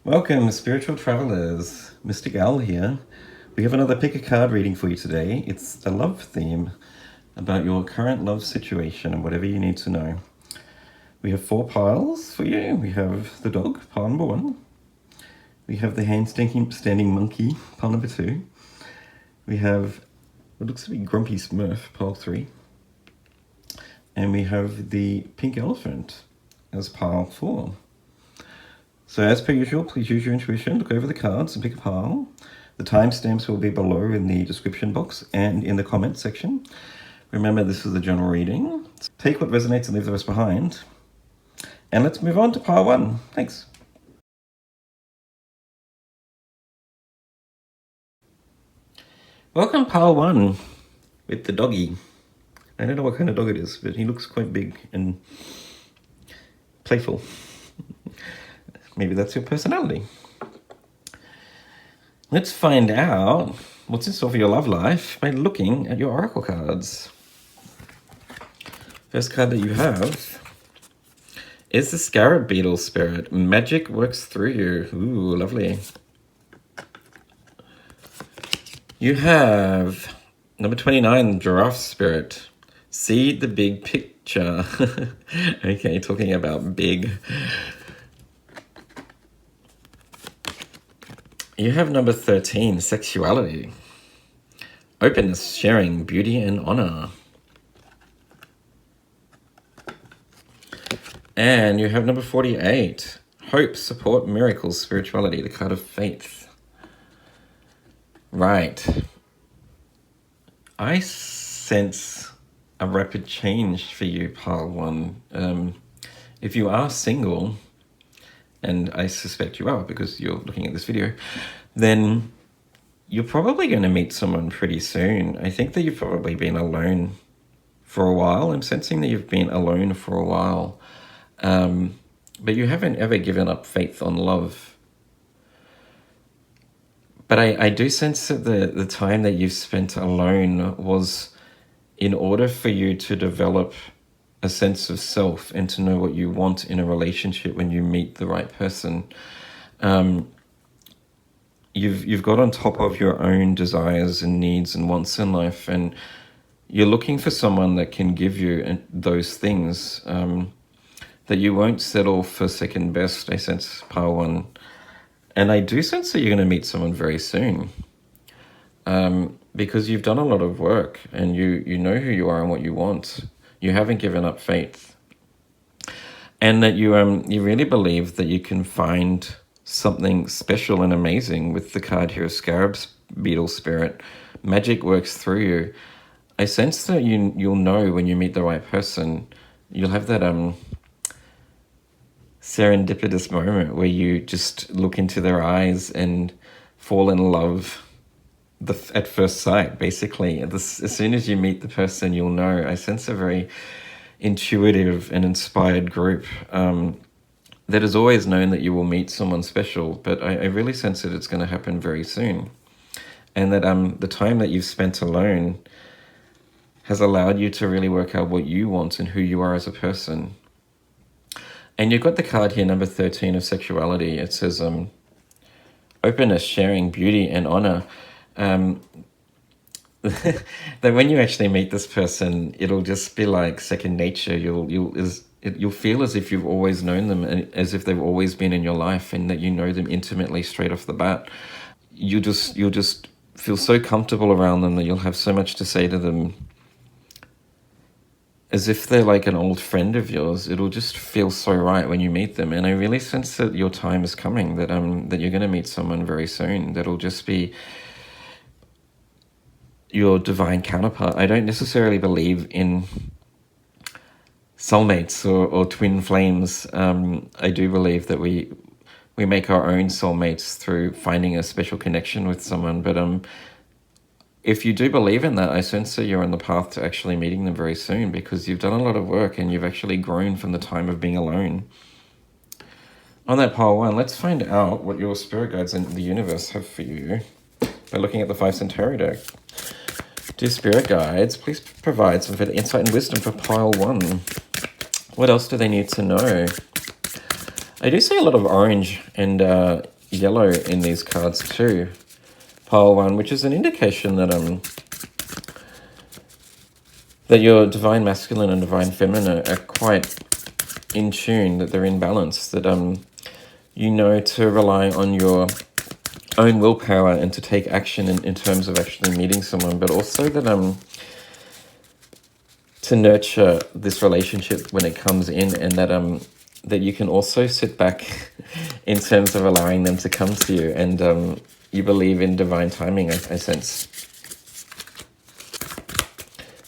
Welcome, spiritual travelers. Mr. Gal here. We have another pick a card reading for you today. It's a love theme about your current love situation and whatever you need to know. We have 4 piles for you. We have the dog, pile number 1. We have the standing monkey, pile number 2. We have what looks to be Grumpy Smurf, pile 3. And we have the pink elephant as pile 4. So as per usual, please use your intuition, look over the cards and pick a pile. The timestamps will be below in the description box and in the comment section. Remember, this is a general reading. Take what resonates and leave the rest behind. And let's move on to pile 1. Thanks. Welcome, pile 1, with the doggy. I don't know what kind of dog it is, but he looks quite big and playful. Maybe that's your personality. Let's find out what's in store for your love life by looking at your oracle cards. First card that you have is the Scarab Beetle Spirit. Magic works through you. Ooh, lovely. You have number 29, Giraffe Spirit. See the big picture. Okay, talking about big. You have number 13, Sexuality. Openness, sharing, beauty, and honor. And you have number 48, Hope, Support, Miracles, Spirituality, the card of faith. Right. I sense a rapid change for you, pile 1. If you are single, and I suspect you are because you're looking at this video, then you're probably going to meet someone pretty soon. I think that you've probably been alone for a while. I'm sensing that you've been alone for a while. But you haven't ever given up faith on love. But I do sense that the time that you've spent alone was in order for you to develop a sense of self and to know what you want in a relationship when you meet the right person. You've got on top of your own desires and needs and wants in life, and you're looking for someone that can give you those things, that you won't settle for second best, I sense, pile 1. And I do sense that you're going to meet someone very soon, because you've done a lot of work and you know who you are and what you want. You haven't given up faith, and that you really believe that you can find something special and amazing with the card here of Scarab Beetle Spirit. Magic works through you. I sense that you'll know when you meet the right person. You'll have that serendipitous moment where you just look into their eyes and fall in love at first sight, basically. As soon as you meet the person, you'll know. I sense a very intuitive and inspired group that has always known that you will meet someone special, but I really sense that it's going to happen very soon. And that the time that you've spent alone has allowed you to really work out what you want and who you are as a person. And you've got the card here, number 13, of Sexuality. It says, openness, sharing, beauty, and honor. That when you actually meet this person, it'll just be like second nature. You'll feel as if you've always known them, and as if they've always been in your life, and that you know them intimately straight off the bat. You'll just feel so comfortable around them that you'll have so much to say to them, as if they're like an old friend of yours. It'll just feel so right when you meet them. And I really sense that your time is coming, that you're going to meet someone very soon that'll just be your divine counterpart. I don't necessarily believe in soulmates or twin flames. I do believe that we make our own soulmates through finding a special connection with someone. But if you do believe in that, I sense that you're on the path to actually meeting them very soon, because you've done a lot of work and you've actually grown from the time of being alone. On that pile 1, let's find out what your spirit guides in the universe have for you by looking at the 5 Centauri deck. Dear spirit guides, please provide some further insight and wisdom for pile 1. What else do they need to know? I do see a lot of orange, and yellow in these cards too, pile one, which is an indication that that your divine masculine and divine feminine are quite in tune, that they're in balance, that you know to rely on your own willpower and to take action in terms of actually meeting someone, but also that to nurture this relationship when it comes in, and that you can also sit back in terms of allowing them to come to you, and you believe in divine timing, I sense.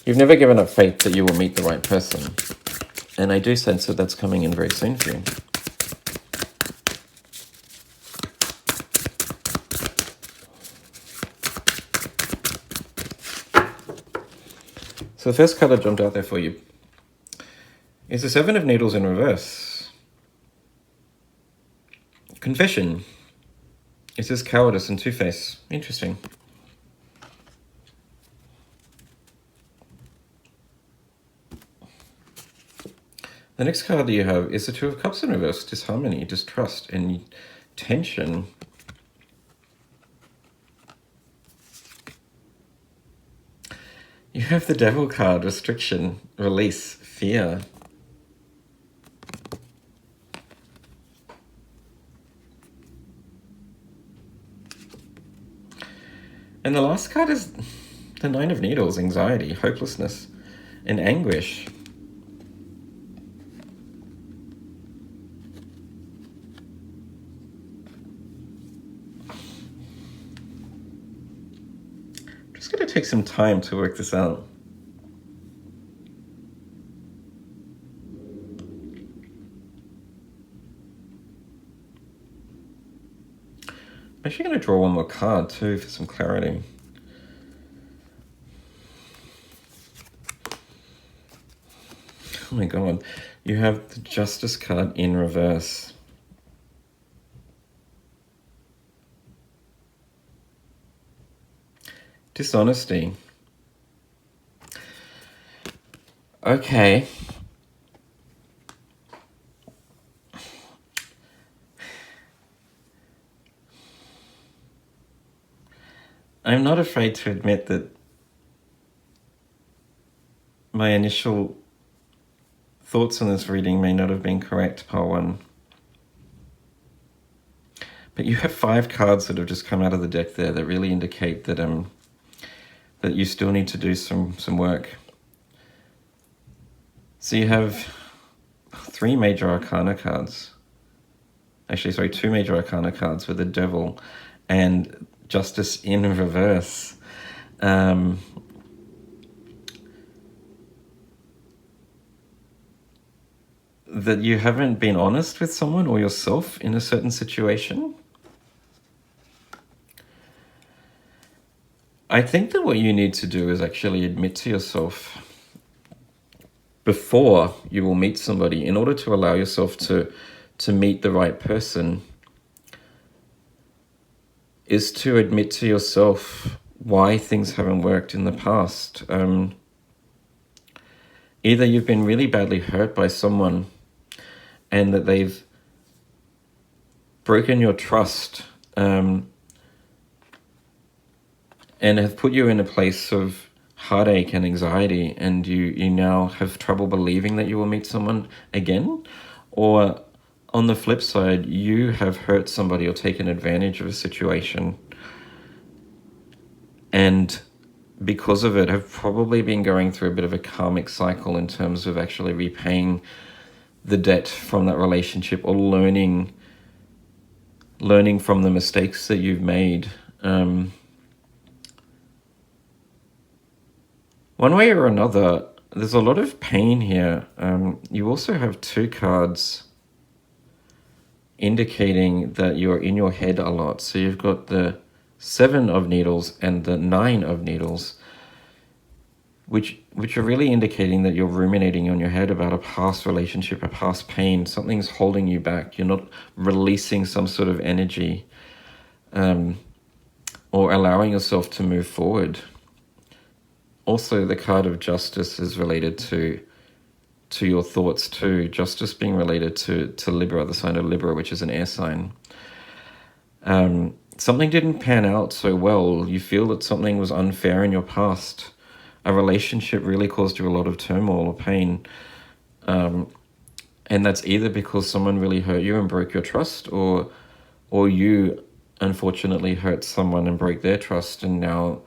You've never given up faith that you will meet the right person, and I do sense that that's coming in very soon for you. So the first card that jumped out there for you is the Seven of Needles in reverse. Confession. It says cowardice and two-face. Interesting. The next card that you have is the Two of Cups in reverse. Disharmony, distrust, and tension. You have the Devil card, restriction, release, fear. And the last card is the Nine of Needles, anxiety, hopelessness, and anguish. I'm just going to take some time to work this out. I'm actually going to draw one more card too for some clarity. Oh my god, you have the Justice card in reverse. Dishonesty. Okay. I'm not afraid to admit that my initial thoughts on this reading may not have been correct, pile one. But you have 5 cards that have just come out of the deck there that really indicate that that you still need to do some work. So you have 3 major arcana cards. Actually, sorry, 2 major arcana cards with the Devil and Justice in reverse. That you haven't been honest with someone or yourself in a certain situation. I think that what you need to do is actually admit to yourself before you will meet somebody, in order to allow yourself to meet the right person, is to admit to yourself why things haven't worked in the past. Either you've been really badly hurt by someone and that they've broken your trust, and have put you in a place of heartache and anxiety, and you now have trouble believing that you will meet someone again. Or on the flip side, you have hurt somebody or taken advantage of a situation, and because of it have probably been going through a bit of a karmic cycle in terms of actually repaying the debt from that relationship, or learning from the mistakes that you've made. One way or another, there's a lot of pain here. You also have 2 cards indicating that you're in your head a lot. So you've got the 7 of Needles and the 9 of Needles, which are really indicating that you're ruminating on your head about a past relationship, a past pain. Something's holding you back. You're not releasing some sort of energy, or allowing yourself to move forward. Also, the card of Justice is related to your thoughts too. Justice being related to Libra, the sign of Libra, which is an air sign. Something didn't pan out so well. You feel that something was unfair in your past. A relationship really caused you a lot of turmoil or pain. And that's either because someone really hurt you and broke your trust, or you unfortunately hurt someone and broke their trust, and now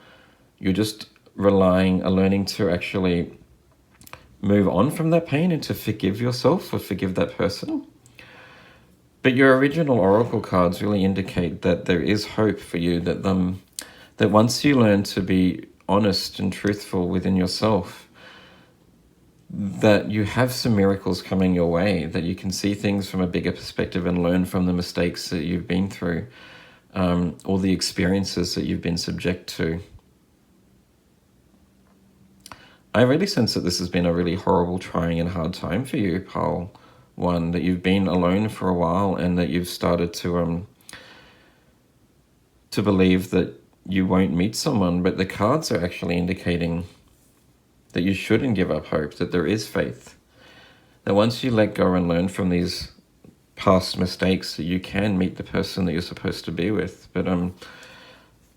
you're just learning to actually move on from that pain and to forgive yourself or forgive that person. But your original oracle cards really indicate that there is hope for you, that once you learn to be honest and truthful within yourself, that you have some miracles coming your way, that you can see things from a bigger perspective and learn from the mistakes that you've been through, or the experiences that you've been subject to. I really sense that this has been a really horrible, trying and hard time for you, Pile 1, that you've been alone for a while and that you've started to believe that you won't meet someone, but the cards are actually indicating that you shouldn't give up hope, that there is faith, that once you let go and learn from these past mistakes, that you can meet the person that you're supposed to be with. But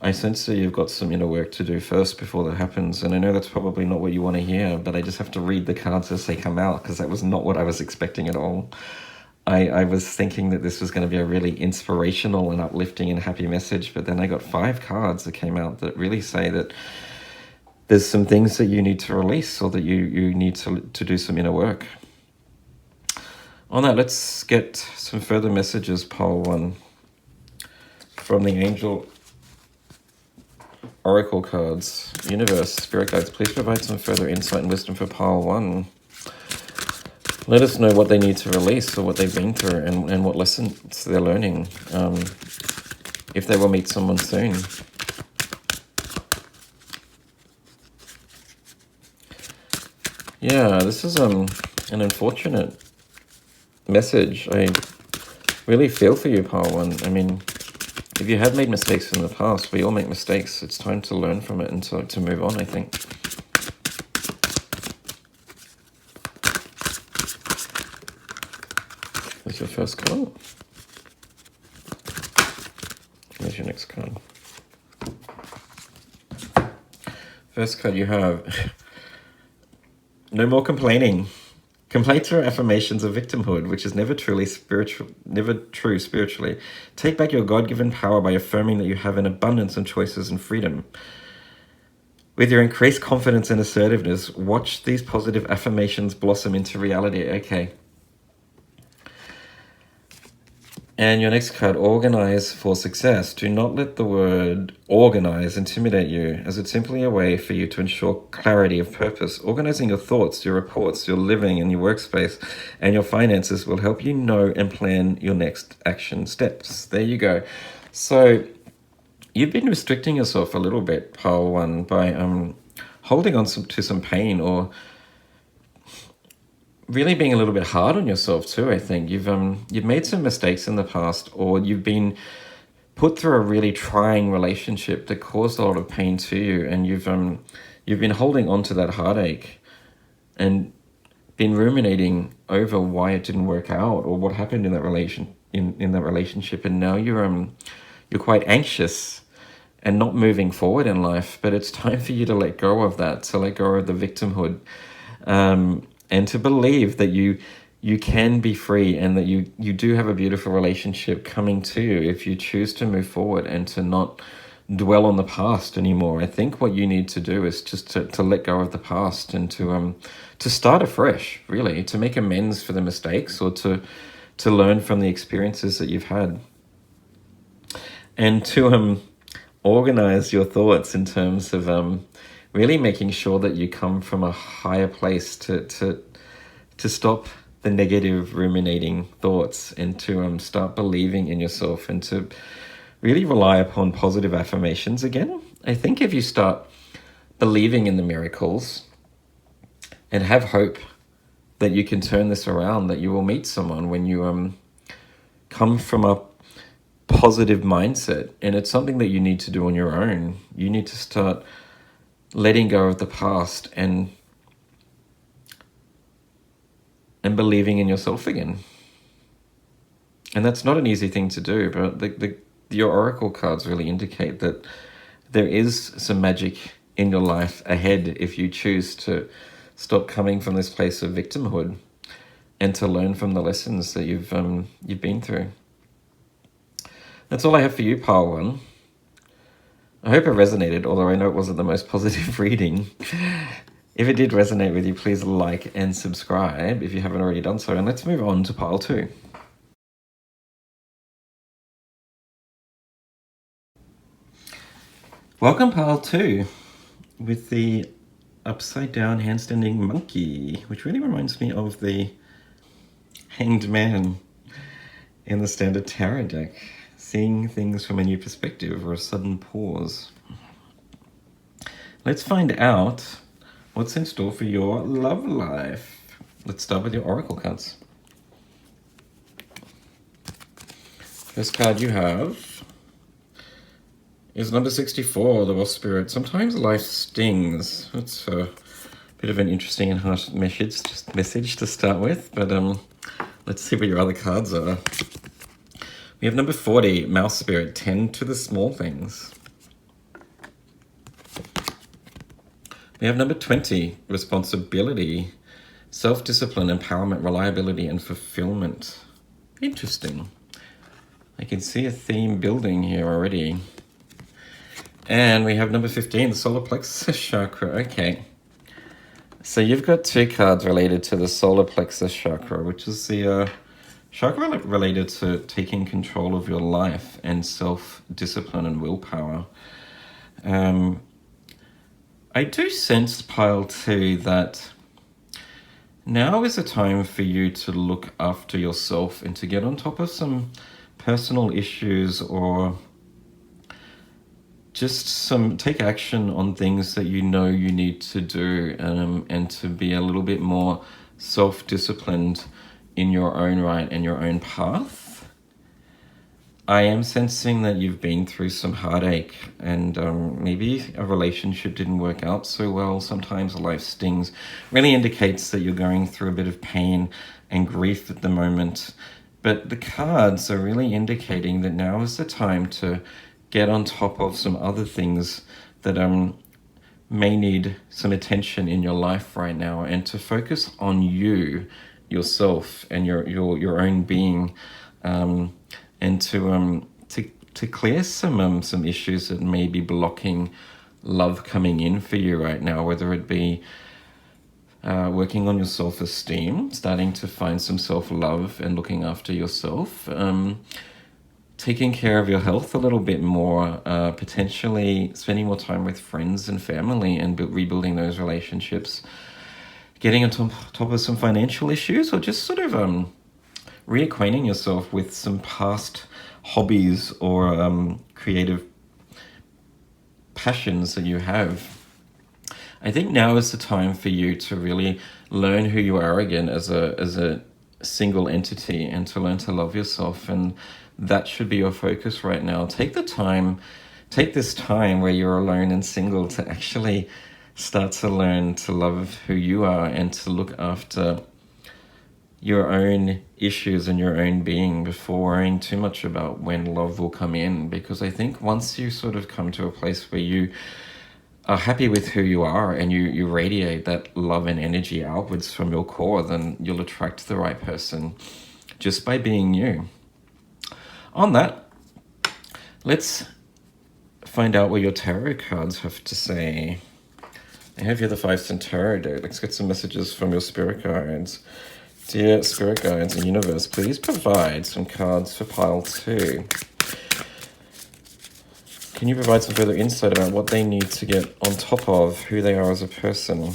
I sense that you've got some inner work to do first before that happens, and I know that's probably not what you want to hear, but I just have to read the cards as they come out, because that was not what I was expecting at all. I was thinking that this was going to be a really inspirational and uplifting and happy message, but then I got 5 cards that came out that really say that there's some things that you need to release, or that you need to do some inner work. On that, let's get some further messages, Pile 1, from the Angel Oracle cards. Universe, Spirit Guides, please provide some further insight and wisdom for Pile 1. Let us know what they need to release, or what they've been through, and what lessons they're learning, if they will meet someone soon. Yeah, this is an unfortunate message. I really feel for you, Pile 1. I mean, if you have made mistakes in the past, we all make mistakes. It's time to learn from it and to move on, I think. There's your first card. There's your next card. First card you have, no more complaining. Complaints are affirmations of victimhood, which is never true spiritually. Take back your God-given power by affirming that you have an abundance of choices and freedom. With your increased confidence and assertiveness, watch these positive affirmations blossom into reality. Okay. And your next card, organize for success. Do not let the word organize intimidate you, as it's simply a way for you to ensure clarity of purpose. Organizing your thoughts, your reports, your living and your workspace and your finances will help you know and plan your next action steps. There you go. So you've been restricting yourself a little bit, Pile 1, by holding on to some pain, or really being a little bit hard on yourself too. I think you've made some mistakes in the past, or you've been put through a really trying relationship that caused a lot of pain to you, and you've been holding on to that heartache and been ruminating over why it didn't work out or what happened in that relationship, and now you're quite anxious and not moving forward in life. But it's time for you to let go of that, to let go of the victimhood, and to believe that you can be free, and that you do have a beautiful relationship coming to you if you choose to move forward and to not dwell on the past anymore. I think what you need to do is just to let go of the past and to start afresh, really, to make amends for the mistakes, or to learn from the experiences that you've had, and to organize your thoughts in terms of really making sure that you come from a higher place to stop the negative ruminating thoughts, and to start believing in yourself, and to really rely upon positive affirmations again. I think if you start believing in the miracles and have hope that you can turn this around, that you will meet someone when you come from a positive mindset, and it's something that you need to do on your own. You need to start letting go of the past and believing in yourself again. And that's not an easy thing to do, but your oracle cards really indicate that there is some magic in your life ahead if you choose to stop coming from this place of victimhood and to learn from the lessons that you've been through. That's all I have for you, pile one. I hope it resonated, although I know it wasn't the most positive reading. If it did resonate with you, please like and subscribe if you haven't already done so. And let's move on to pile two. Welcome, pile two, with the upside down handstanding monkey, which really reminds me of the Hanged Man in the standard tarot deck. Seeing things from a new perspective or a sudden pause. Let's find out what's in store for your love life. Let's start with your oracle cards. First card you have is number 64, the Wasp Spirit. Sometimes life stings. That's a bit of an interesting and harsh message to start with, but let's see what your other cards are. We have number 40, Mouse Spirit. Tend to the small things. We have number 20, Responsibility, Self-discipline, Empowerment, Reliability, and Fulfillment. Interesting. I can see a theme building here already. And we have number 15, the Solar Plexus Chakra. Okay. So you've got two cards related to the Solar Plexus Chakra, which is the chakra related to taking control of your life and self-discipline and willpower. I do sense, pile two, that now is a time for you to look after yourself and to get on top of some personal issues, or just take action on things that you know you need to do, and to be a little bit more self-disciplined in your own right and your own path. I am sensing that you've been through some heartache, and maybe a relationship didn't work out so well. Sometimes life stings. Really indicates that you're going through a bit of pain and grief at the moment. But the cards are really indicating that now is the time to get on top of some other things that may need some attention in your life right now, and to focus on you, yourself, and your own being, and to clear some issues that may be blocking love coming in for you right now, whether it be working on your self-esteem, starting to find some self-love and looking after yourself, taking care of your health a little bit more, potentially spending more time with friends and family and rebuilding those relationships, getting on top of some financial issues, or just sort of reacquainting yourself with some past hobbies or creative passions that you have. I think now is the time for you to really learn who you are again as a single entity, and to learn to love yourself, and that should be your focus right now. Take this time where you're alone and single to actually start to learn to love who you are, and to look after your own issues and your own being before worrying too much about when love will come in. Because I think once you sort of come to a place where you are happy with who you are, and you radiate that love and energy outwards from your core, then you'll attract the right person just by being you. On that, let's find out what your tarot cards have to say. I have here the 5 Centauro deck. Let's get some messages from your spirit guides. Dear spirit guides and universe, please provide some cards for pile 2. Can you provide some further insight about what they need to get on top of who they are as a person?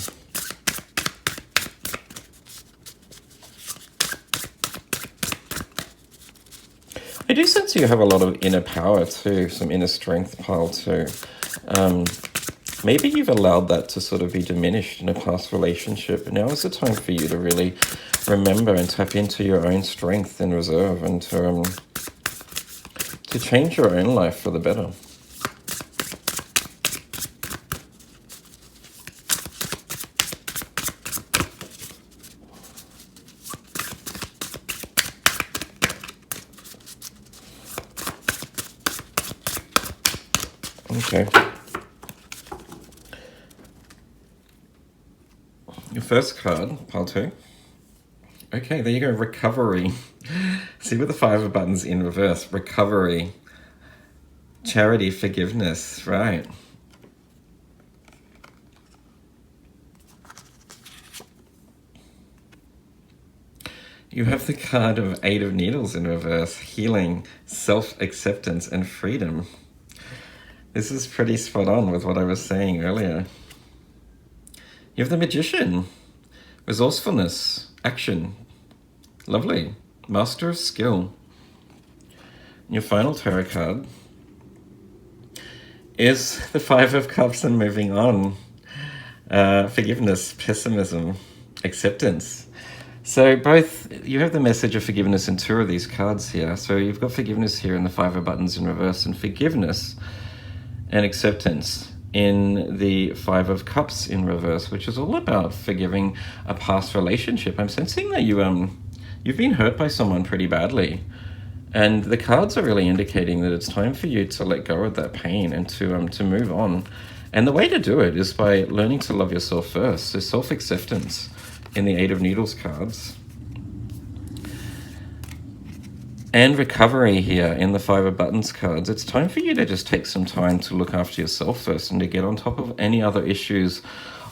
I do sense you have a lot of inner power too, some inner strength, pile 2. Maybe you've allowed that to sort of be diminished in a past relationship. Now is the time for you to really remember and tap into your own strength and reserve, and to change your own life for the better. Okay. Your first card, pile 2. Okay, there you go, recovery. See with the 5 of buttons in reverse, recovery, charity, forgiveness, right. You have the card of 8 of Needles in reverse, healing, self-acceptance, and freedom. This is pretty spot on with what I was saying earlier. You have the Magician, resourcefulness, action, lovely, master of skill. Your final tarot card is the 5 of Cups and moving on. Forgiveness, pessimism, acceptance. So both, you have the message of forgiveness in 2 of these cards here. So you've got forgiveness here in the 5 of buttons in reverse, and forgiveness and acceptance in the 5 of Cups in reverse, which is all about forgiving a past relationship. I'm sensing that you've been hurt by someone pretty badly. And the cards are really indicating that it's time for you to let go of that pain and to move on. And the way to do it is by learning to love yourself first. So self-acceptance in the 8 of Needles cards. And recovery here in the 5 of Buttons cards. It's time for you to just take some time to look after yourself first and to get on top of any other issues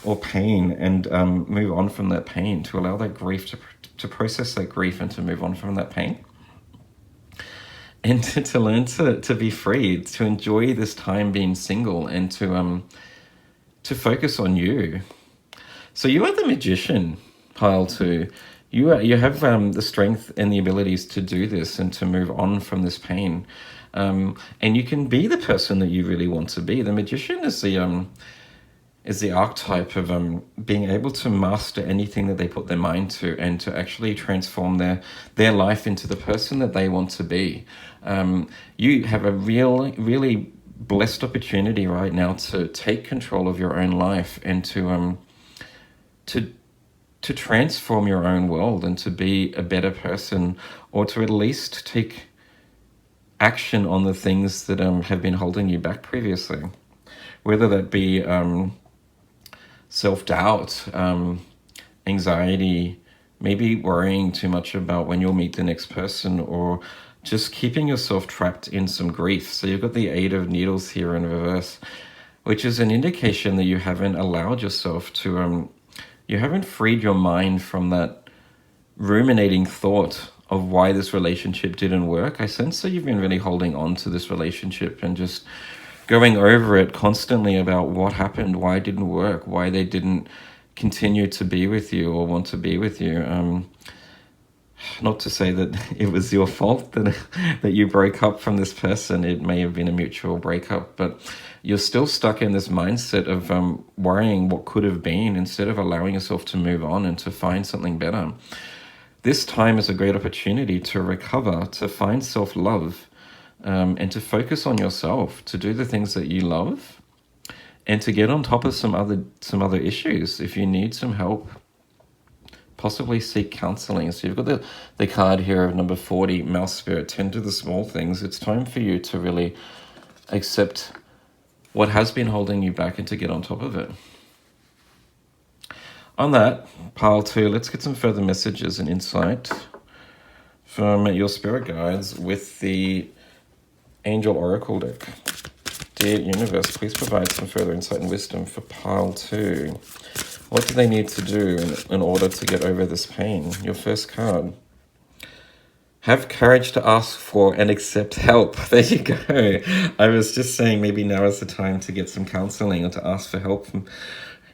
or pain and move on from that pain, to allow that grief to process that grief and to move on from that pain. And to learn to be free, to enjoy this time being single, and to focus on you. So you are the Magician, pile 2. You have the strength and the abilities to do this and to move on from this pain. And you can be the person that you really want to be. The Magician is the archetype of being able to master anything that they put their mind to, and to actually transform their life into the person that they want to be. You have a really blessed opportunity right now to take control of your own life and to transform your own world and to be a better person, or to at least take action on the things that have been holding you back previously, whether that be self-doubt, anxiety, maybe worrying too much about when you'll meet the next person, or just keeping yourself trapped in some grief. So you've got the 8 of Needles here in reverse, which is an indication that you haven't allowed yourself to, you haven't freed your mind from that ruminating thought of why this relationship didn't work. I sense that you've been really holding on to this relationship and just going over it constantly about what happened, why it didn't work, why they didn't continue to be with you or want to be with you. Not to say that it was your fault that you broke up from this person. It may have been a mutual breakup, but you're still stuck in this mindset of worrying what could have been, instead of allowing yourself to move on and to find something better. This time is a great opportunity to recover, to find self-love, and to focus on yourself, to do the things that you love, and to get on top of some other issues. If you need some help, possibly seek counseling. So you've got the card here of number 40, Mouse Spirit, tend to the small things. It's time for you to really accept what has been holding you back and to get on top of it. On that, pile 2, let's get some further messages and insight from your spirit guides with the Angel Oracle deck. Dear Universe, please provide some further insight and wisdom for pile 2. What do they need to do in order to get over this pain? Your first card. Have courage to ask for and accept help. There you go. I was just saying maybe now is the time to get some counseling or to ask for help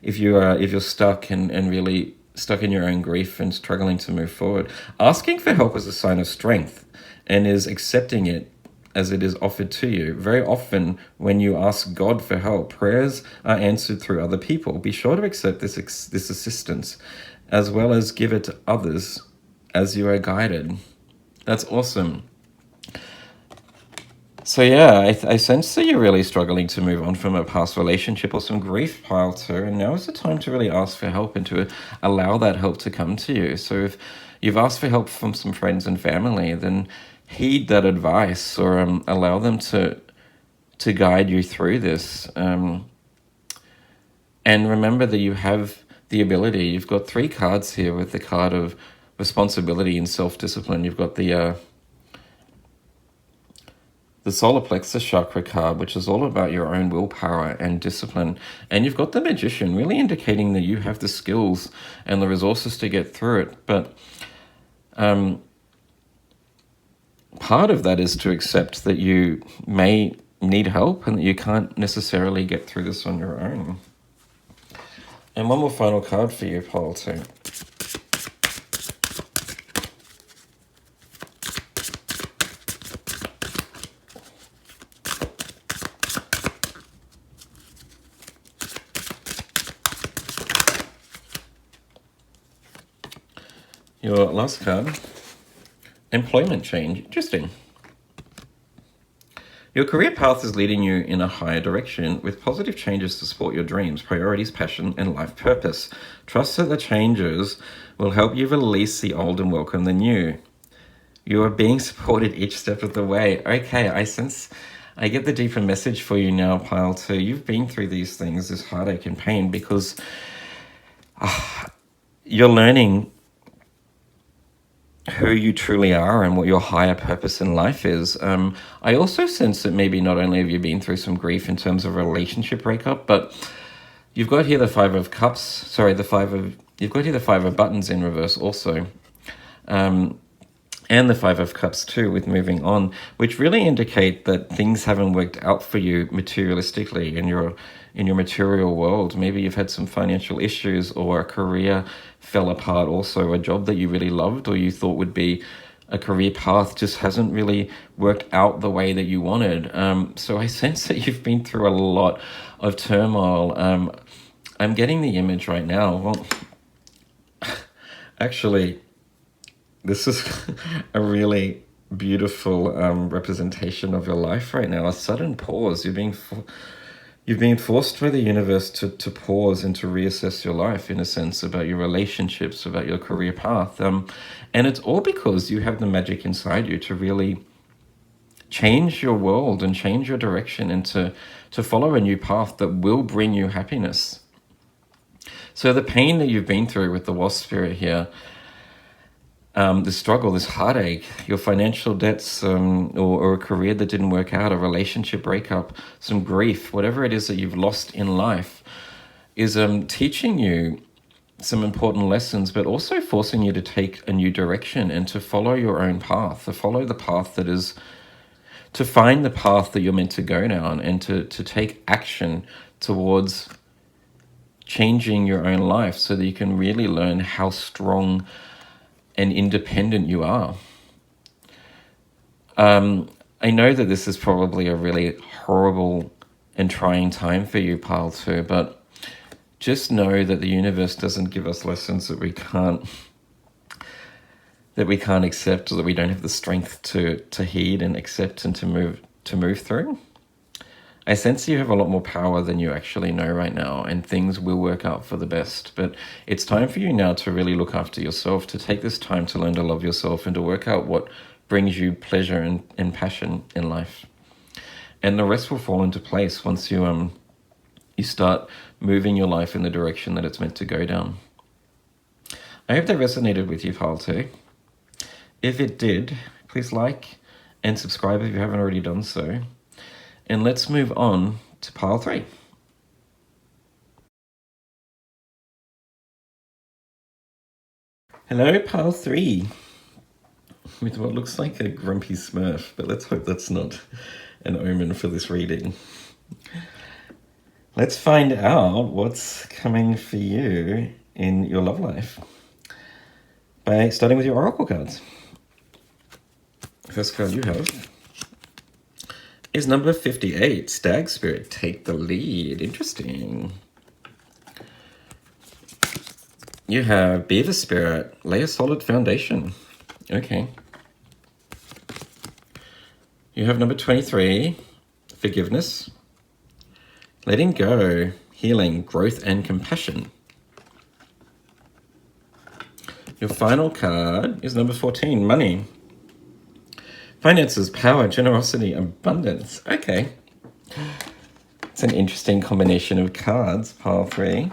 if you're stuck and really stuck in your own grief and struggling to move forward. Asking for help is a sign of strength and is accepting it as it is offered to you. Very often when you ask God for help, prayers are answered through other people. Be sure to accept this assistance, as well as give it to others as you are guided. That's awesome. So yeah, I sense that you're really struggling to move on from a past relationship or some grief, pile 2, and now is the time to really ask for help and to allow that help to come to you. So if you've asked for help from some friends and family, then heed that advice, or allow them to to guide you through this. And remember that you have the ability. You've got 3 cards here with the card of responsibility and self-discipline. You've got the solar plexus chakra card, which is all about your own willpower and discipline. And you've got the magician, really indicating that you have the skills and the resources to get through it. But part of that is to accept that you may need help and that you can't necessarily get through this on your own. And one more final card for you, Pile 2. Your last card, employment change. Interesting. Your career path is leading you in a higher direction with positive changes to support your dreams, priorities, passion, and life purpose. Trust that the changes will help you release the old and welcome the new. You are being supported each step of the way. Okay, I get the deeper message for you now, Pile 2. You've been through these things, this heartache and pain, because you're learning who you truly are and what your higher purpose in life is. I also sense that maybe not only have you been through some grief in terms of a relationship breakup, but you've got here the 5 of cups. Sorry, you've got here the 5 of buttons in reverse also. And the 5 of cups too, with moving on, which really indicate that things haven't worked out for you materialistically in your material world. Maybe you've had some financial issues, or a career fell apart also. A job that you really loved or you thought would be a career path just hasn't really worked out the way that you wanted. So I sense that you've been through a lot of turmoil. I'm getting the image right now. Well, actually, this is a really beautiful representation of your life right now. A sudden pause. You've been forced by the universe to pause and to reassess your life, in a sense, about your relationships, about your career path. And it's all because you have the magic inside you to really change your world and change your direction, and to follow a new path that will bring you happiness. So the pain that you've been through with the wasp spirit here, the struggle, this heartache, your financial debts, or a career that didn't work out, a relationship breakup, some grief, whatever it is that you've lost in life, is teaching you some important lessons, but also forcing you to take a new direction and to follow your own path, to follow the path that is, to find the path that you're meant to go down, and to take action towards changing your own life so that you can really learn how strong and independent you are. I know that this is probably a really horrible and trying time for you, Pile 2, but just know that the universe doesn't give us lessons that we can't accept, or that we don't have the strength to heed and accept and to move through. I sense you have a lot more power than you actually know right now, and things will work out for the best. But it's time for you now to really look after yourself, to take this time to learn to love yourself and to work out what brings you pleasure and passion in life. And the rest will fall into place once you start moving your life in the direction that it's meant to go down. I hope that resonated with you, Pile 2. If it did, please like and subscribe if you haven't already done so. And let's move on to Pile 3. Hello, Pile 3. With what looks like a grumpy Smurf, but let's hope that's not an omen for this reading. Let's find out what's coming for you in your love life by starting with your oracle cards. First card you have is number 58, Stag Spirit, take the lead. Interesting. You have Beaver Spirit, lay a solid foundation. Okay. You have number 23, Forgiveness, letting go, healing, growth, and compassion. Your final card is number 14, Money, finances, power, generosity, abundance. Okay. It's an interesting combination of cards, pile 3.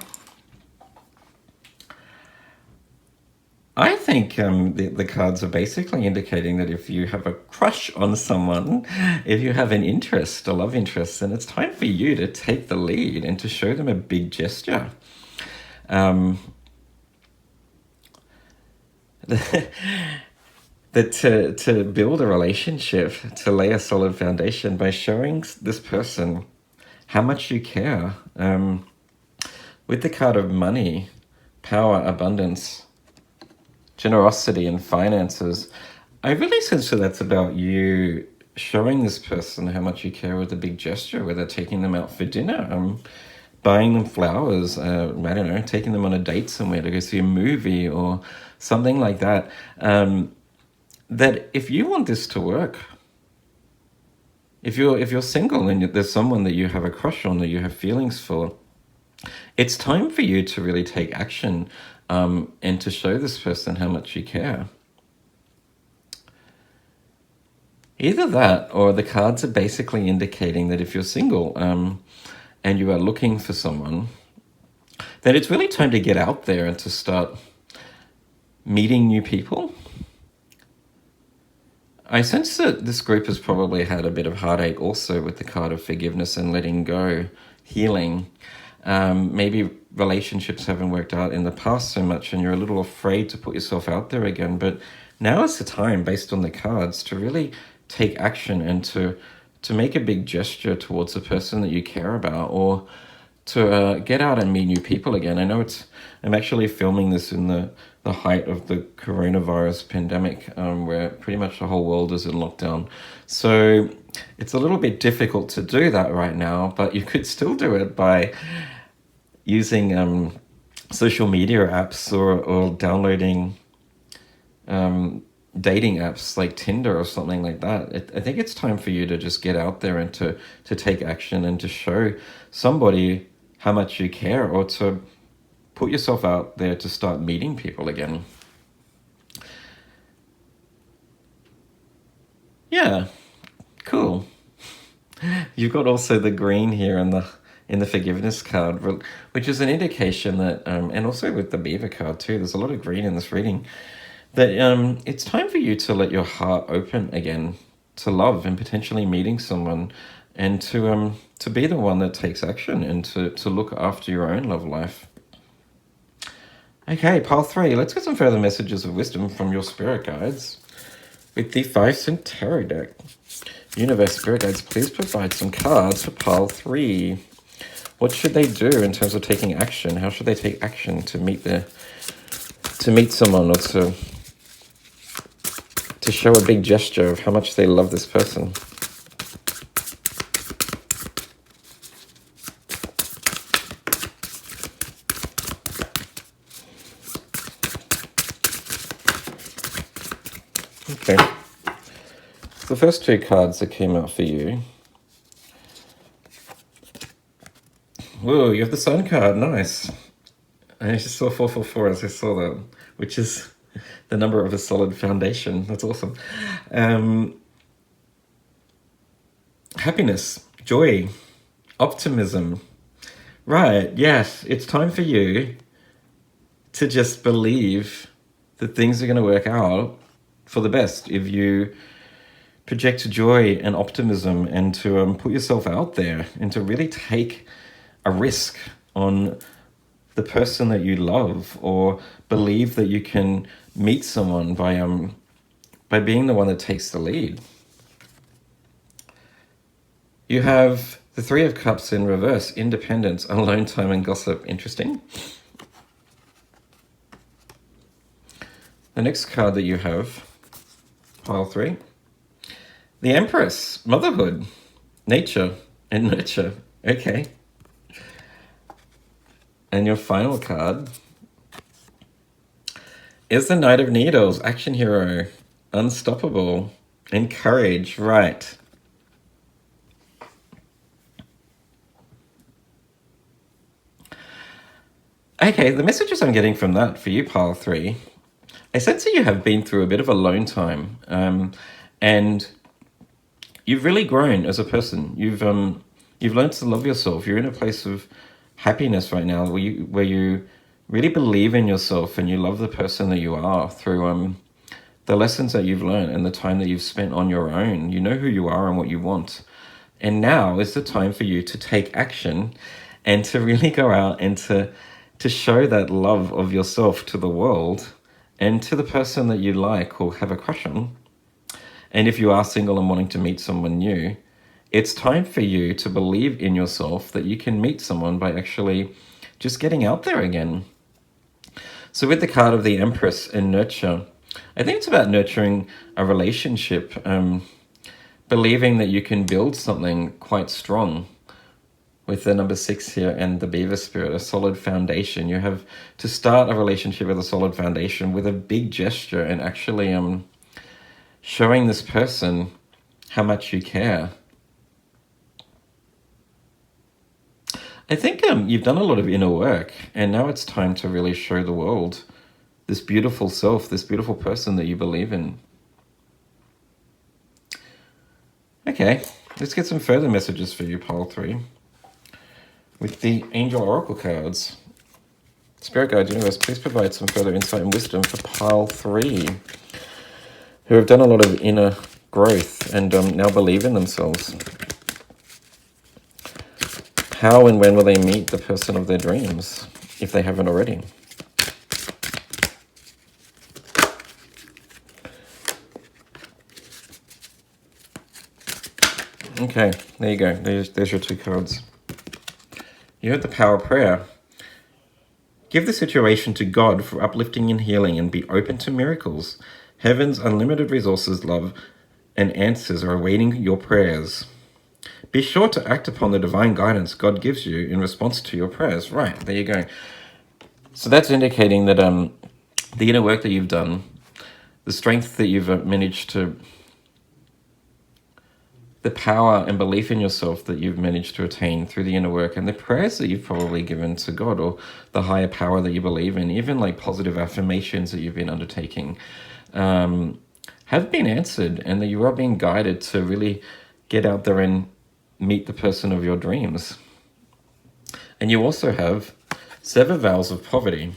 I think the cards are basically indicating that if you have a crush on someone, if you have an interest, a love interest, then it's time for you to take the lead and to show them a big gesture. That to build a relationship, to lay a solid foundation by showing this person how much you care. With the card of money, power, abundance, generosity, and finances, I really sense that that's about you showing this person how much you care with a big gesture, whether taking them out for dinner, buying them flowers, I don't know, taking them on a date somewhere to go see a movie or something like that. That if you want this to work, if you're single and there's someone that you have a crush on, that you have feelings for, it's time for you to really take action and to show this person how much you care. Either that, or the cards are basically indicating that if you're single and you are looking for someone, then it's really time to get out there and to start meeting new people. I sense that this group has probably had a bit of heartache also with the card of forgiveness and letting go, healing. Maybe relationships haven't worked out in the past so much and you're a little afraid to put yourself out there again. But now is the time, based on the cards, to really take action and to make a big gesture towards the person that you care about, or to get out and meet new people again. I know I'm actually filming this in the height of the coronavirus pandemic, where pretty much the whole world is in lockdown. So it's a little bit difficult to do that right now, but you could still do it by using social media apps or downloading dating apps like Tinder or something like that. I think it's time for you to just get out there and to take action and to show somebody how much you care, or to put yourself out there to start meeting people again. Yeah, cool. You've got also the green here in the forgiveness card, which is an indication that, and also with the beaver card too, there's a lot of green in this reading, that it's time for you to let your heart open again to love and potentially meeting someone, and to be the one that takes action and to look after your own love life. Okay, pile 3. Let's get some further messages of wisdom from your spirit guides with the 5 Cent Tarot deck. Universe, spirit guides, please provide some cards for pile 3. What should they do in terms of taking action? How should they take action to meet someone, or to show a big gesture of how much they love this person? Okay. The first 2 cards that came out for you. Whoa, you have the Sun card. Nice. I just saw 444 as I saw that, which is the number of a solid foundation. That's awesome. Happiness, joy, optimism. Right, yes, it's time for you to just believe that things are going to work out for the best if you project joy and optimism, and to put yourself out there and to really take a risk on the person that you love, or believe that you can meet someone by being the one that takes the lead. You have the 3 of Cups in reverse, independence, alone time, and gossip. Interesting. The next card that you have, pile 3, the Empress, motherhood, nature, and nurture. Okay. And your final card is the Knight of Needles, action hero, unstoppable, and courage. Right. Okay, the messages I'm getting from that for you, pile 3, I sense that you have been through a bit of a alone time, and you've really grown as a person. You've learned to love yourself. You're in a place of happiness right now where you really believe in yourself and you love the person that you are through the lessons that you've learned and the time that you've spent on your own. You know who you are and what you want. And now is the time for you to take action and to really go out and to show that love of yourself to the world and to the person that you like or have a crush on. And if you are single and wanting to meet someone new, it's time for you to believe in yourself that you can meet someone by actually just getting out there again. So with the card of the Empress and nurture, I think it's about nurturing a relationship, believing that you can build something quite strong. With the number 6 here and the Beaver Spirit, a solid foundation. You have to start a relationship with a solid foundation with a big gesture and actually showing this person how much you care. I think you've done a lot of inner work, and now it's time to really show the world this beautiful self, this beautiful person that you believe in. Okay, let's get some further messages for you, pile 3. With the Angel Oracle cards. Spirit Guide Universe, please provide some further insight and wisdom for pile 3, who have done a lot of inner growth and now believe in themselves. How and when will they meet the person of their dreams, if they haven't already? Okay, there you go. There's your 2 cards. You heard the power prayer. Give the situation to God for uplifting and healing and be open to miracles. Heaven's unlimited resources, love, and answers are awaiting your prayers. Be sure to act upon the divine guidance God gives you in response to your prayers. Right, there you go. So that's indicating that the inner work that you've done, the strength that you've managed to, the power and belief in yourself that you've managed to attain through the inner work, and the prayers that you've probably given to God or the higher power that you believe in, even like positive affirmations that you've been undertaking, have been answered, and that you are being guided to really get out there and meet the person of your dreams. And you also have 7 vows of poverty.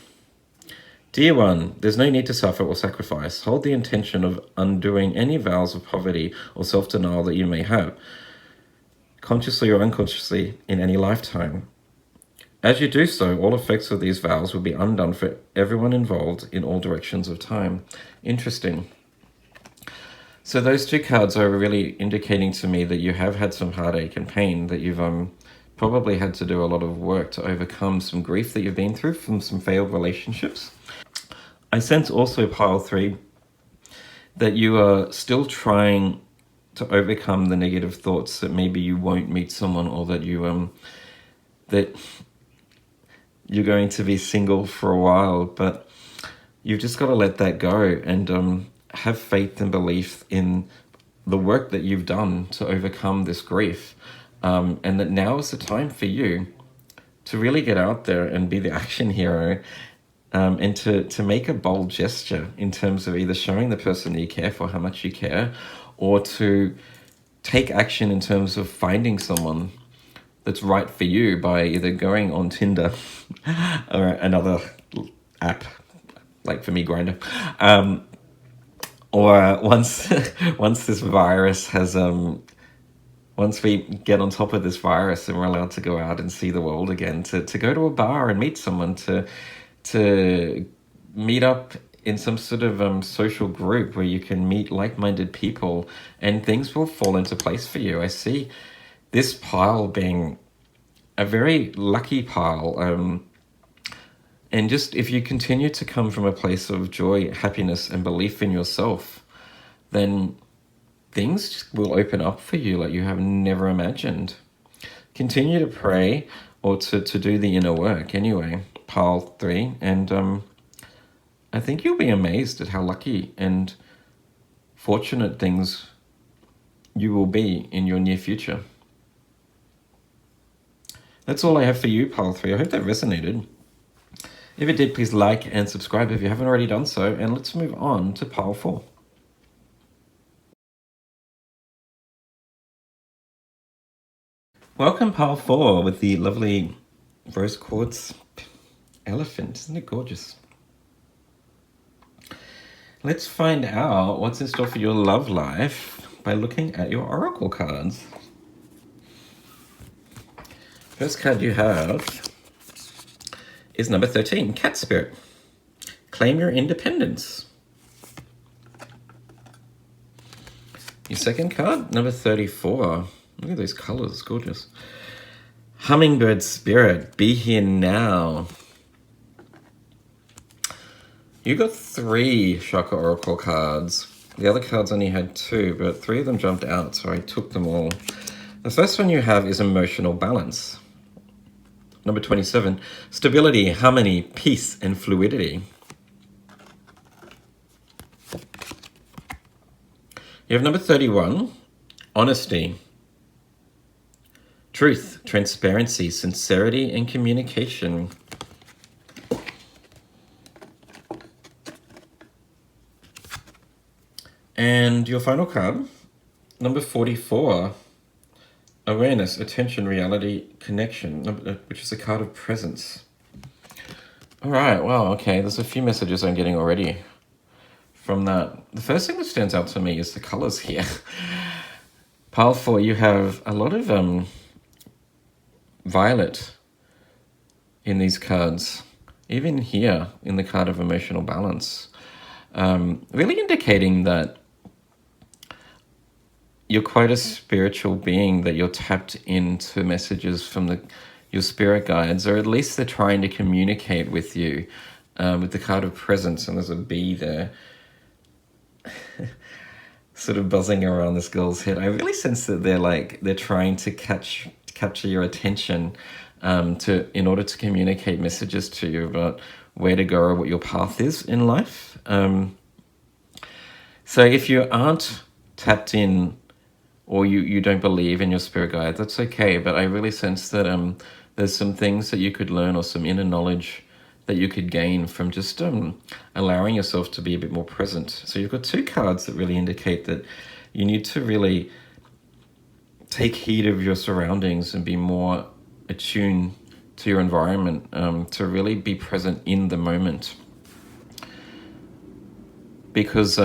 Dear one, there's no need to suffer or sacrifice. Hold the intention of undoing any vows of poverty or self-denial that you may have, consciously or unconsciously, in any lifetime. As you do so, all effects of these vows will be undone for everyone involved in all directions of time. Interesting. So those 2 cards are really indicating to me that you have had some heartache and pain, that you've probably had to do a lot of work to overcome some grief that you've been through from some failed relationships. I sense also, pile 3, that you are still trying to overcome the negative thoughts that maybe you won't meet someone, or that that you're going to be single for a while, but you've just got to let that go and have faith and belief in the work that you've done to overcome this grief, and that now is the time for you to really get out there and be the action hero. And to make a bold gesture in terms of either showing the person that you care for how much you care, or to take action in terms of finding someone that's right for you by either going on Tinder or another app, like for me, Grindr, or once this virus has once we get on top of this virus and we're allowed to go out and see the world again, to go to a bar and meet someone, to meet up in some sort of social group where you can meet like-minded people and things will fall into place for you. I see this pile being a very lucky pile. And just if you continue to come from a place of joy, happiness, and belief in yourself, then things just will open up for you like you have never imagined. Continue to pray or to do the inner work anyway. Pile 3, and I think you'll be amazed at how lucky and fortunate things you will be in your near future. That's all I have for you, pile 3. I hope that resonated. If it did, please like and subscribe if you haven't already done so, and let's move on to pile 4. Welcome, pile 4, with the lovely rose quartz elephant. Isn't it gorgeous? Let's find out what's in store for your love life by looking at your oracle cards. First card you have is number 13, Cat Spirit. Claim your independence. Your second card, number 34. Look at those colors, gorgeous. Hummingbird Spirit, be here now. You got 3 Chakra Oracle cards. The other cards only had 2, but 3 of them jumped out, so I took them all. The first one you have is Emotional Balance. Number 27, Stability, Harmony, Peace, and Fluidity. You have number 31, Honesty. Truth, transparency, sincerity, and communication. And your final card, number 44, Awareness, Attention, Reality, Connection, which is a card of presence. All right, wow, okay, there's a few messages I'm getting already from that. The first thing that stands out to me is the colors here. Pile 4, you have a lot of violet in these cards, even here in the card of Emotional Balance, really indicating that you're quite a spiritual being, that you're tapped into messages from your spirit guides, or at least they're trying to communicate with you, with the card of presence, and there's a bee there sort of buzzing around this girl's head. I really sense that they're trying to capture your attention in order to communicate messages to you about where to go or what your path is in life. So if you aren't tapped in, or you don't believe in your spirit guide, that's okay. But I really sense that there's some things that you could learn, or some inner knowledge that you could gain from just allowing yourself to be a bit more present. So you've got 2 cards that really indicate that you need to really take heed of your surroundings and be more attuned to your environment, to really be present in the moment. Because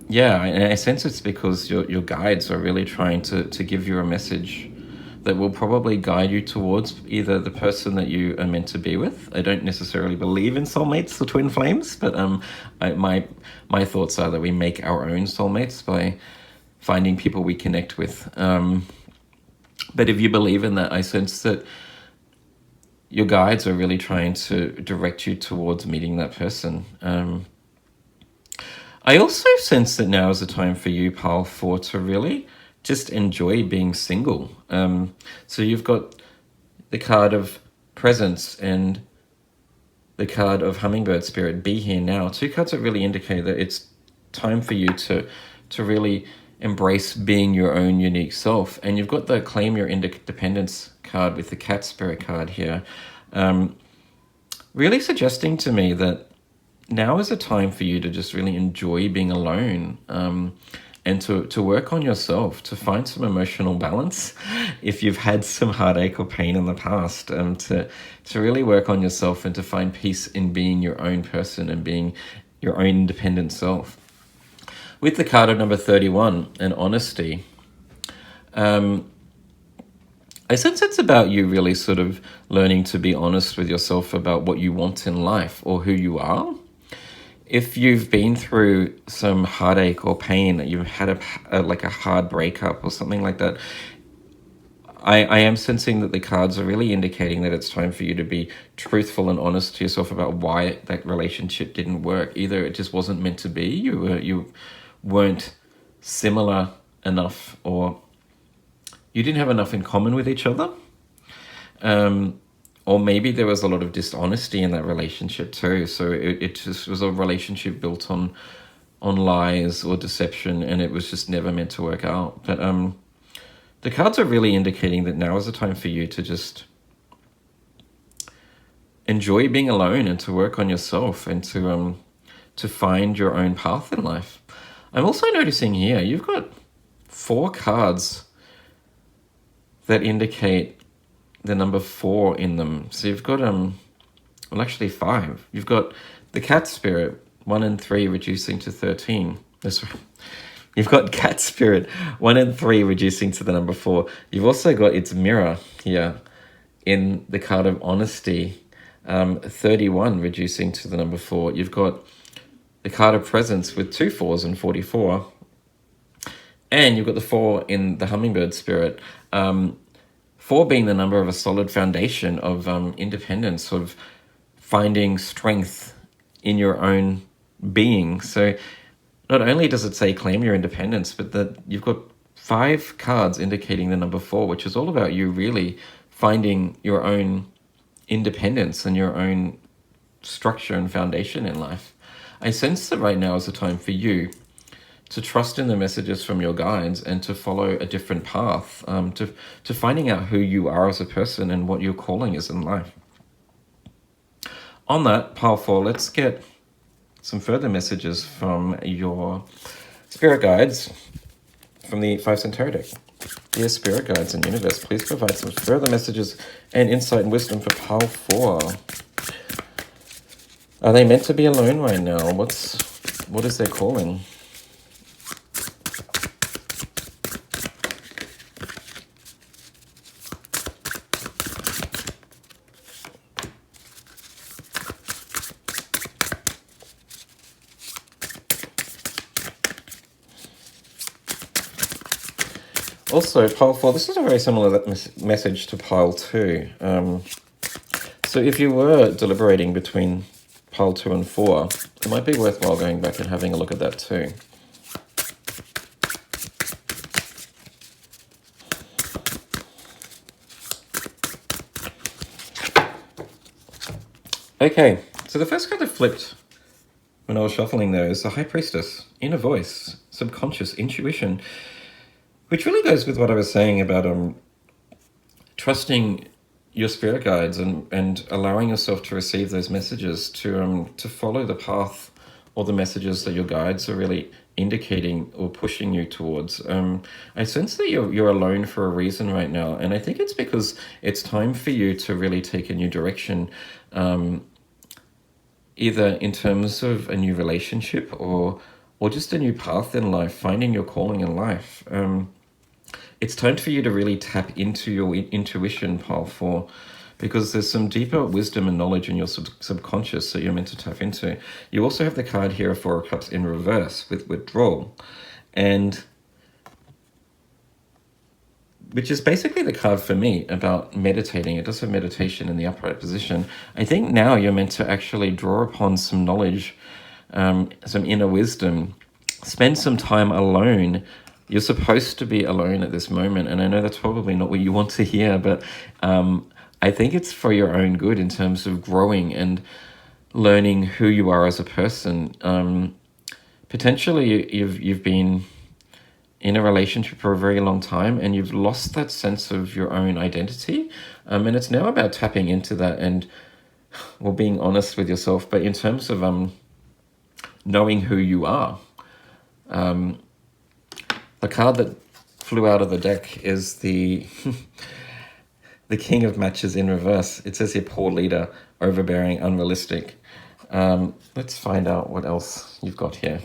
yeah, I sense it's because your guides are really trying to give you a message that will probably guide you towards either the person that you are meant to be with. I don't necessarily believe in soulmates or twin flames, but my thoughts are that we make our own soulmates by finding people we connect with. But if you believe in that, I sense that your guides are really trying to direct you towards meeting that person. I also sense that now is the time for you, pile 4, to really just enjoy being single. So you've got the card of presence and the card of Hummingbird Spirit, be here now. 2 cards that really indicate that it's time for you to really embrace being your own unique self. And you've got the Claim Your Independence card with the Cat Spirit card here, really suggesting to me that now is a time for you to just really enjoy being alone, and to work on yourself, to find some emotional balance if you've had some heartache or pain in the past, to really work on yourself and to find peace in being your own person and being your own independent self. With the card of number 31, and Honesty, I sense it's about you really sort of learning to be honest with yourself about what you want in life or who you are. If you've been through some heartache or pain, you've had a hard breakup or something like that, I am sensing that the cards are really indicating that it's time for you to be truthful and honest to yourself about why that relationship didn't work. Either it just wasn't meant to be, you weren't similar enough, or you didn't have enough in common with each other. Or maybe there was a lot of dishonesty in that relationship too. So it just was a relationship built on lies or deception, and it was just never meant to work out. But the cards are really indicating that now is the time for you to just enjoy being alone and to work on yourself and to find your own path in life. I'm also noticing here you've got 4 cards that indicate the number 4 in them. So you've got well, actually 5. You've got the cat spirit, 1 and 3 reducing to 13. That's right. You've got cat spirit, 1 and 3 reducing to the number 4. You've also got its mirror here in the card of honesty, 31 reducing to the number 4. You've got the card of presence with 2 4s and 44. And you've got the 4 in the hummingbird spirit. 4 being the number of a solid foundation of independence, of finding strength in your own being. So not only does it say claim your independence, but that you've got 5 cards indicating the number 4, which is all about you really finding your own independence and your own structure and foundation in life. I sense that right now is a time for you to trust in the messages from your guides and to follow a different path, to finding out who you are as a person and what your calling is in life. On that, pile 4, let's get some further messages from your spirit guides from the 5 Centauri deck. Dear spirit guides and universe, please provide some further messages and insight and wisdom for pile 4. Are they meant to be alone right now? What is their calling? Also, pile 4, this is a very similar message to pile 2. So if you were deliberating between pile 2 and 4, it might be worthwhile going back and having a look at that too. Okay, so the first card that flipped when I was shuffling there is the High Priestess, inner voice, subconscious, intuition, which really goes with what I was saying about trusting your spirit guides and allowing yourself to receive those messages, to follow the path or the messages that your guides are really indicating or pushing you towards. I sense that you're alone for a reason right now, and I think it's because it's time for you to really take a new direction, either in terms of a new relationship or just a new path in life, finding your calling in life. It's time for you to really tap into your intuition, pile 4, because there's some deeper wisdom and knowledge in your subconscious that you're meant to tap into. You also have the card here of 4 of Cups in reverse with withdrawal, and which is basically the card for me about meditating. It does have meditation in the upright position. I think now you're meant to actually draw upon some knowledge, some inner wisdom, spend some time alone. You're supposed to be alone at this moment, and I know that's probably not what you want to hear, but I think it's for your own good in terms of growing and learning who you are as a person. Potentially, you've been in a relationship for a very long time, and you've lost that sense of your own identity, and it's now about tapping into that and, well, being honest with yourself. But in terms of knowing who you are. The card that flew out of the deck is the the King of Matches in reverse. It says here, poor leader, overbearing, unrealistic. Let's find out what else you've got here.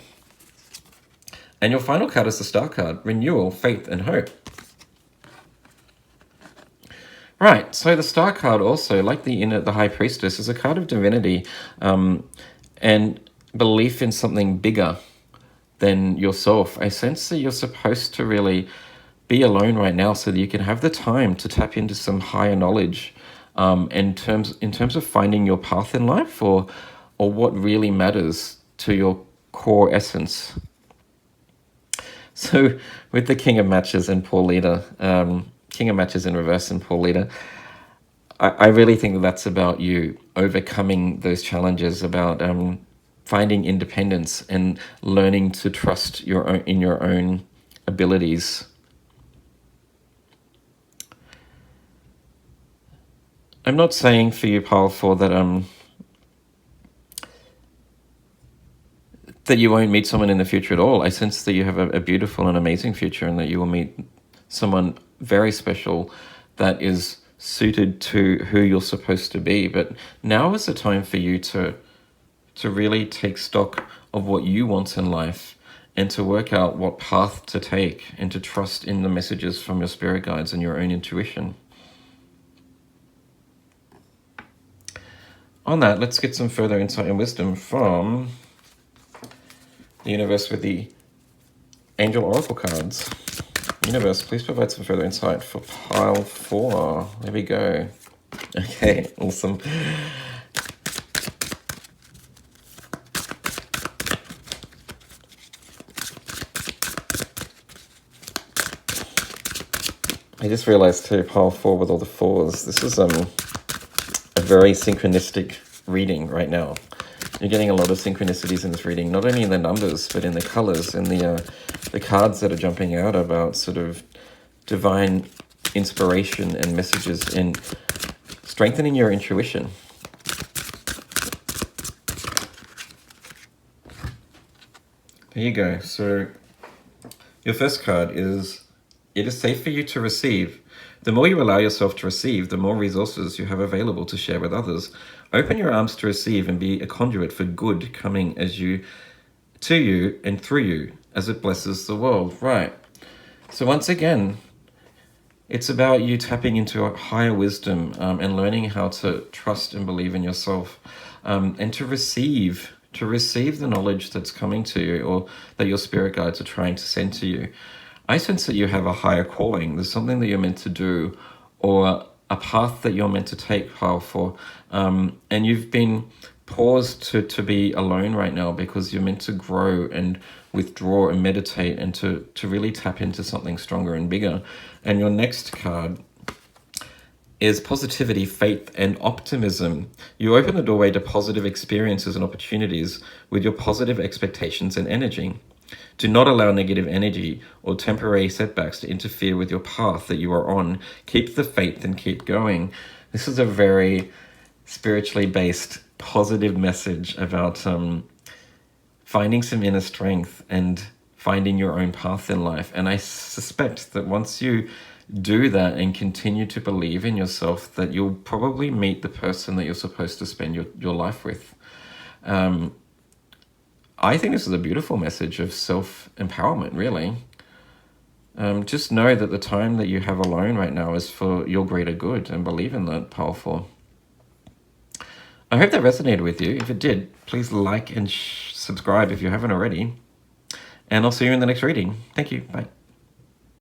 And your final card is the Star card, renewal, faith, and hope. Right, so the Star card also, like the High Priestess, is a card of divinity and belief in something bigger than yourself. I sense that you're supposed to really be alone right now so that you can have the time to tap into some higher knowledge in terms of finding your path in life or what really matters to your core essence. So with the King of Matches and poor leader, King of Matches in reverse and poor leader, I really think that's about you overcoming those challenges, about finding independence and learning to trust in your own abilities. I'm not saying for you, pile 4, that you won't meet someone in the future at all. I sense that you have a beautiful and amazing future, and that you will meet someone very special, that is suited to who you're supposed to be. But now is the time for you to really take stock of what you want in life and to work out what path to take and to trust in the messages from your spirit guides and your own intuition. On that, let's get some further insight and wisdom from the universe with the Angel Oracle cards. Universe, please provide some further insight for pile 4. There we go. Okay, awesome. I just realized too, pile 4 with all the 4s. This is a very synchronistic reading right now. You're getting a lot of synchronicities in this reading, not only in the numbers, but in the colors and the cards that are jumping out about sort of divine inspiration and messages in strengthening your intuition. There you go. So your first card is, it is safe for you to receive. The more you allow yourself to receive, the more resources you have available to share with others. Open your arms to receive and be a conduit for good coming to you and through you as it blesses the world. Right. So once again, it's about you tapping into a higher wisdom and learning how to trust and believe in yourself, and to receive the knowledge that's coming to you, or that your spirit guides are trying to send to you. I sense that you have a higher calling. There's something that you're meant to do, or a path that you're meant to take, pile 4. And you've been paused to be alone right now because you're meant to grow and withdraw and meditate and to really tap into something stronger and bigger. And your next card is positivity, faith, and optimism. You open the doorway to positive experiences and opportunities with your positive expectations and energy. Do not allow negative energy or temporary setbacks to interfere with your path that you are on. Keep the faith and keep going. This is a very spiritually based, positive message about finding some inner strength and finding your own path in life. And I suspect that once you do that and continue to believe in yourself, that you'll probably meet the person that you're supposed to spend your life with. I think this is a beautiful message of self-empowerment, really. Just know that the time that you have alone right now is for your greater good, and believe in that, powerful. I hope that resonated with you. If it did, please like and subscribe if you haven't already. And I'll see you in the next reading. Thank you. Bye.